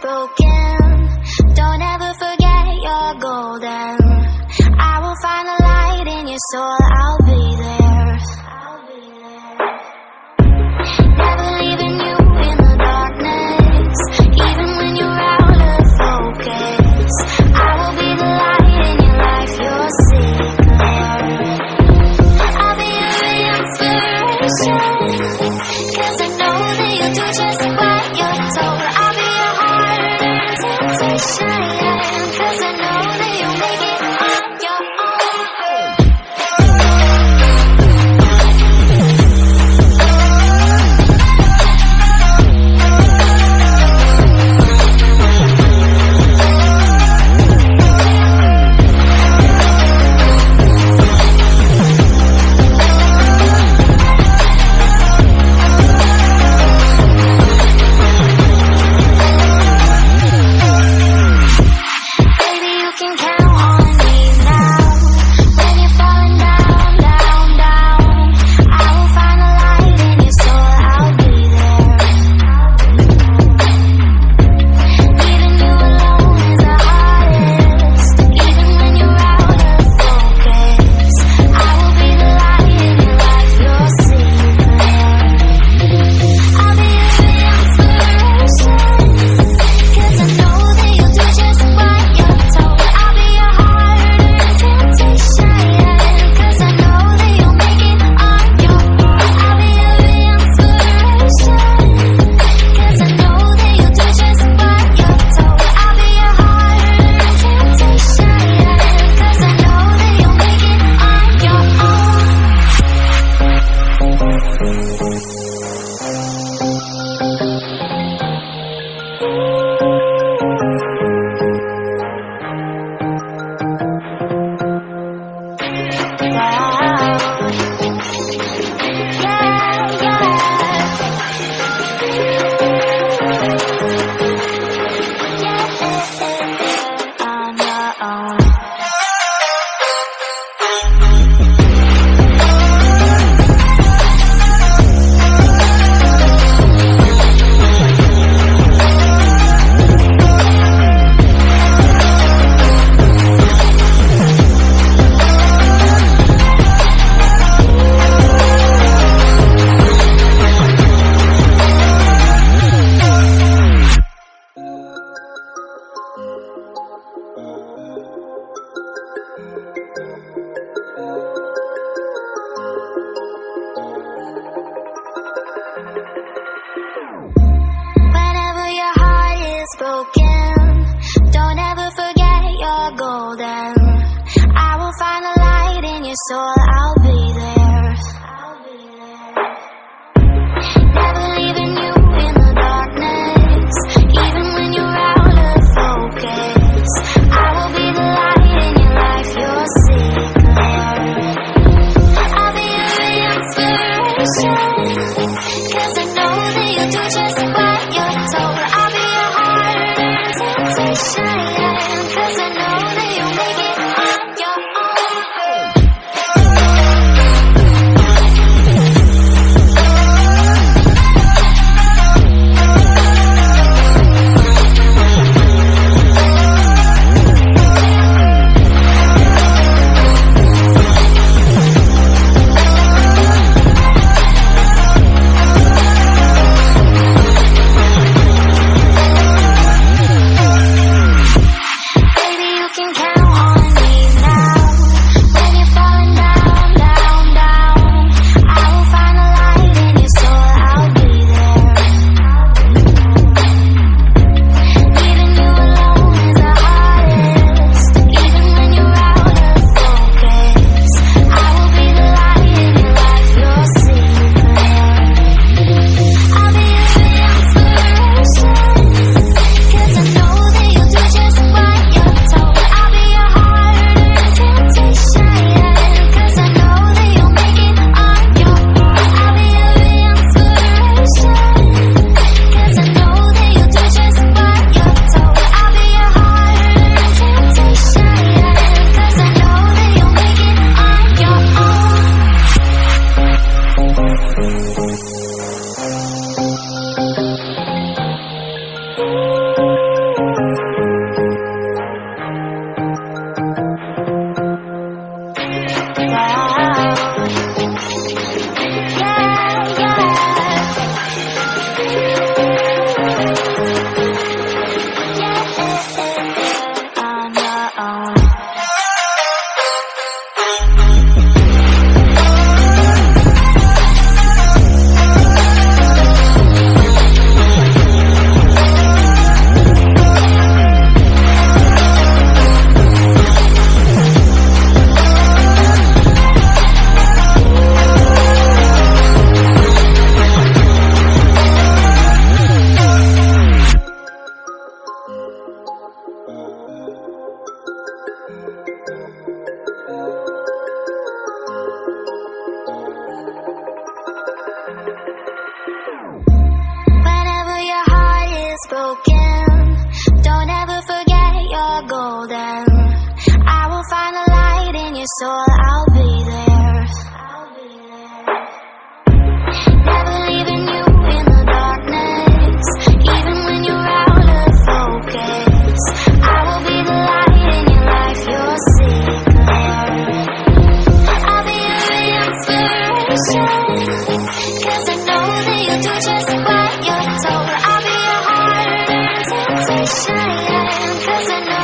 broken. Don't ever forget you're golden. I will find a light in your soul, I'll be there. Never leaving you in the darkness, even when you're out of focus. I will be the light in your life, you'll see clear. I'll be your inspiration, 'cause I know that you'll do just what you're told. I'll be your heart and temptation, 'cause I know that you'll make it on your own. Whenever your heart is broken, don't ever forget you're golden. I will find a light in your soul, I'll be there. Never leaving you in the darkness, even when you're out of focus. I will be the light in your life, you'll see clear. I'll be your inspiration, 'cause I know that you'll do just what you're told. I'll be your heart and temptation, 'cause I know that you'll make it on your own. Sapna. broken. Don't ever forget you're golden. I will find a light in your soul, I'll be there. Never leaving you in the darkness, even when you're out of focus. I will be the light in your life, your secret. I'll be your inspiration, 'cause I know that you'll do just what you're told. I'll be your heart and temptation, 'cause I know